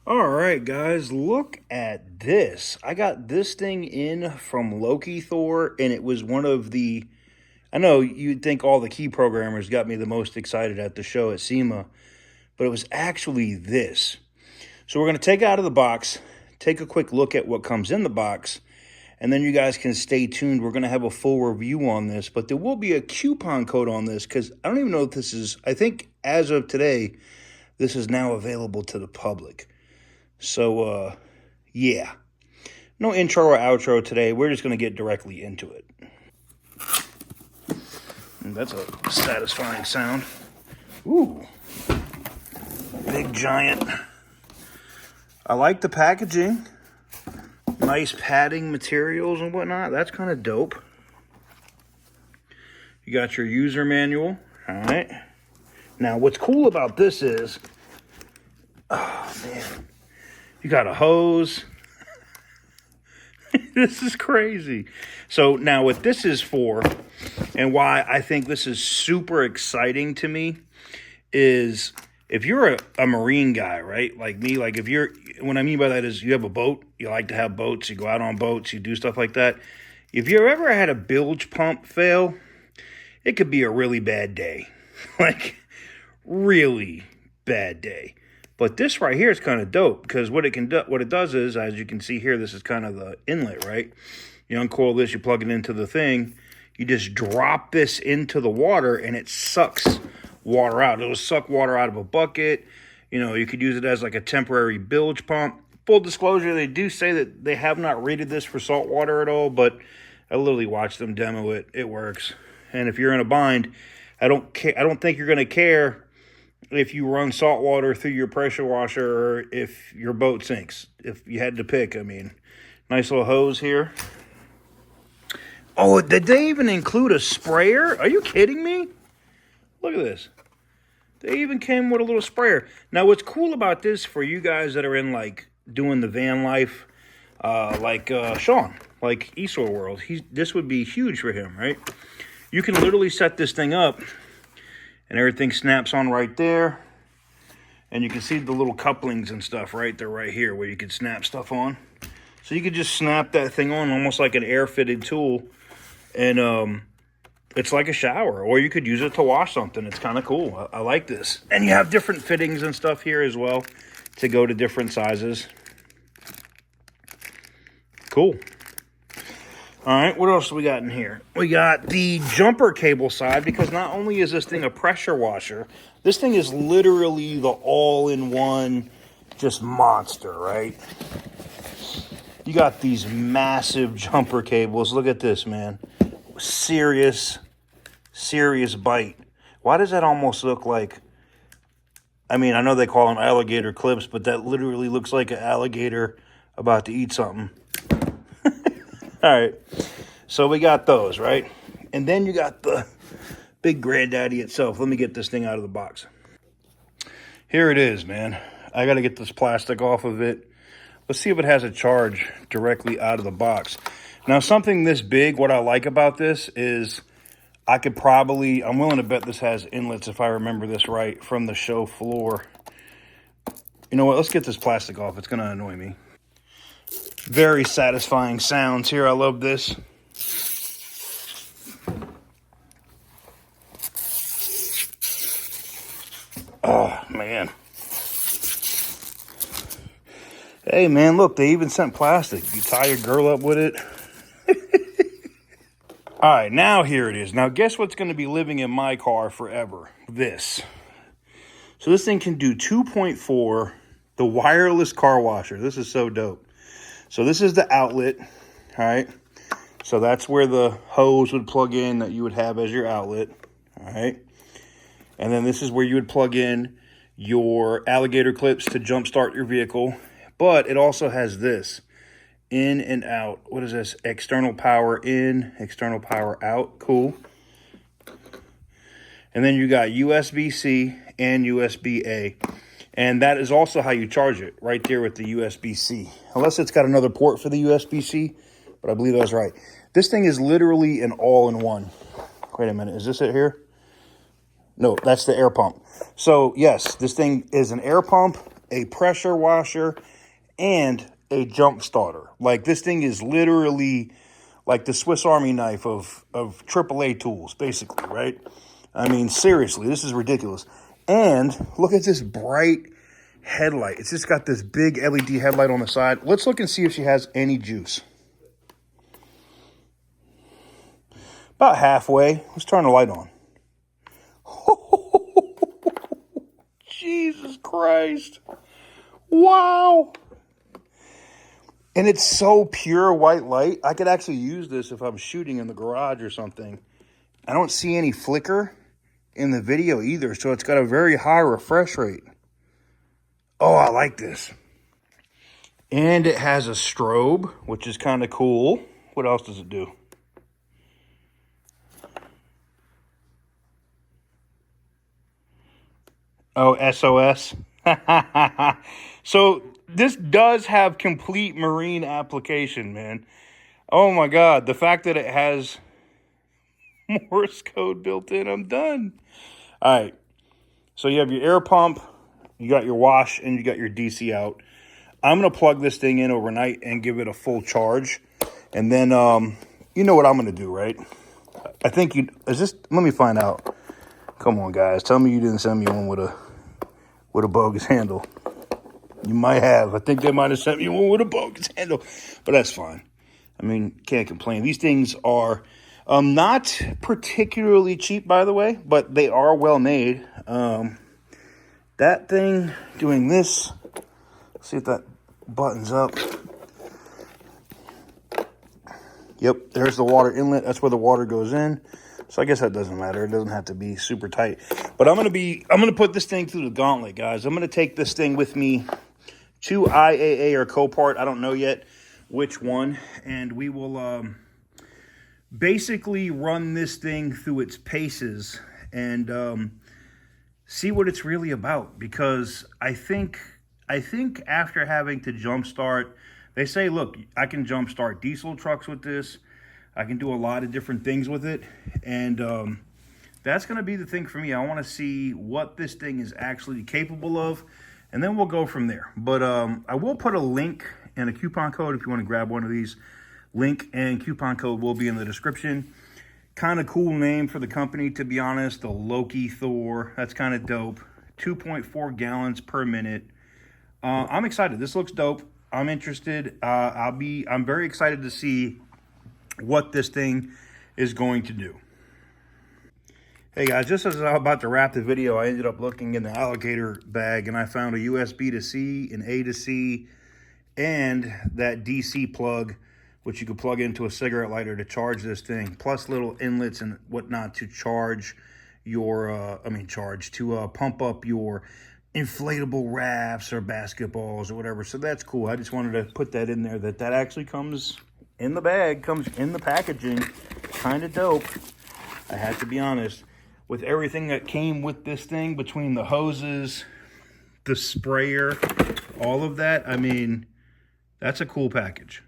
All right, guys, look at this. I got this thing in from LokiThor, and it was one of the. I know you'd think all the key programmers got me the most excited at the show at SEMA, but it was actually this. So we're going to take it out of the box, take a quick look at what comes in the box, and then you guys can stay tuned. We're going to have a full review on this, but there will be a coupon code on this because I don't even know if this is. I think as of today, this is now available to the public. So, yeah. No intro or outro today. We're just going to get directly into it. And that's a satisfying sound. Ooh. Big giant. I like the packaging. Nice padding materials and whatnot. That's kind of dope. You got your user manual. All right. Now, what's cool about this is, oh, man. You got a hose. This is crazy. So now what this is for, and why I think this is super exciting to me, is if you're a marine guy, right? Like me, like if you're, what I mean by that is you have a boat, you like to have boats, you go out on boats, you do stuff like that. If you ever had a bilge pump fail, it could be a really bad day. Like, really bad day. But this right here is kind of dope because what it does is, as you can see here, this is kind of the inlet, right? You uncoil this, you plug it into the thing, you just drop this into the water and it sucks water out. It'll suck water out of a bucket. You know, you could use it as like a temporary bilge pump. Full disclosure, they do say that they have not rated this for salt water at all, but I literally watched them demo it. It works. And if you're in a bind, I don't think you're going to care if you run salt water through your pressure washer or if your boat sinks. If you had to pick, I mean, nice little hose here. Oh, did they even include a sprayer? Are you kidding me? Look at this. They even came with a little sprayer. Now, what's cool about this for you guys that are in like doing the van life, like Sean, like Esau World, this would be huge for him, right? You can literally set this thing up and everything snaps on right there. And you can see the little couplings and stuff, right? They're right here where you can snap stuff on. So you could just snap that thing on almost like an air-fitted tool. And it's like a shower. Or you could use it to wash something. It's kind of cool. I like this. And you have different fittings and stuff here as well to go to different sizes. Cool. All right, what else do we got in here? We got the jumper cable side, because not only is this thing a pressure washer, this thing is literally the all-in-one just monster, right? You got these massive jumper cables. Look at this, man. Serious bite. Why does that almost look like, I mean, I know they call them alligator clips, but that literally looks like an alligator about to eat something. All right, so we got those, right? And then you got the big granddaddy itself. Let me get this thing out of the box. Here it is, man. I got to get this plastic off of it. Let's see if it has a charge directly out of the box. Now, something this big, what I like about this is I'm willing to bet this has inlets, if I remember this right, from the show floor. You know what? Let's get this plastic off. It's going to annoy me. Very satisfying sounds here. I love this. Oh, man. Hey, man, look, they even sent plastic. You tie your girl up with it. All right, now here it is. Now, guess what's going to be living in my car forever? This. So this thing can do 2.4, the wireless car washer. This is so dope. So this is the outlet, all right? So that's where the hose would plug in that you would have as your outlet, all right? And then this is where you would plug in your alligator clips to jumpstart your vehicle. But it also has this, in and out. What is this? External power in, external power out. Cool. And then you got USB-C and USB-A. And that is also how you charge it, right there with the USB-C. Unless it's got another port for the USB-C, but I believe that's right. This thing is literally an all-in-one. Wait a minute, is this it here? No, that's the air pump. So, yes, this thing is an air pump a pressure washer, and a jump starter. Like, this thing is literally like the Swiss Army knife of AAA tools, basically, right? I mean, seriously, this is ridiculous. And look at this bright headlight. It's just got this big LED headlight on the side. Let's look and see if she has any juice. About halfway. Let's turn the light on. Jesus Christ. Wow. And it's so pure white light. I could actually use this if I'm shooting in the garage or something. I don't see any flicker in the video either, so it's got a very high refresh rate. Oh, I like this. And it has a strobe, which is kind of cool. What else does it do? Oh, SOS. So this does have complete marine application, man. Oh my God. The fact that it has Morse code built in, I'm done. All right. So you have your air pump, you got your wash, and you got your DC out. I'm going to plug this thing in overnight and give it a full charge. And then, you know what I'm going to do, right? I think let me find out. Come on, guys. Tell me you didn't send me one with a bogus handle. You might have. I think they might have sent me one with a bogus handle, but that's fine. I mean, can't complain. These things are not particularly cheap, by the way, but they are well made. That thing doing this, see if that buttons up. Yep, there's the water inlet. That's where the water goes in. So I guess that doesn't matter. It doesn't have to be super tight. But I'm gonna put this thing through the gauntlet, guys. I'm gonna take this thing with me to IAA or Copart. I don't know yet which one. And we will basically run this thing through its paces and see what it's really about. Because I think after having to jumpstart, they say, look, I can jumpstart diesel trucks with this. I can do a lot of different things with it. And that's going to be the thing for me. I want to see what this thing is actually capable of. And then we'll go from there. But I will put a link and a coupon code if you want to grab one of these. Link and coupon code will be in the description. Kind of cool name for the company, to be honest. The LokiThor. That's kind of dope. 2.4 gallons per minute. I'm excited. This looks dope. I'm interested. I'm very excited to see what this thing is going to do. Hey guys, just as I was about to wrap the video, I ended up looking in the alligator bag and I found a USB to C, an A to C, and that DC plug, which you could plug into a cigarette lighter to charge this thing, plus little inlets and whatnot to charge your, pump up your inflatable rafts or basketballs or whatever. So that's cool. I just wanted to put that in there, that actually comes in the bag, comes in the packaging. Kind of dope. I had to be honest. With everything that came with this thing, between the hoses, the sprayer, all of that, I mean, that's a cool package.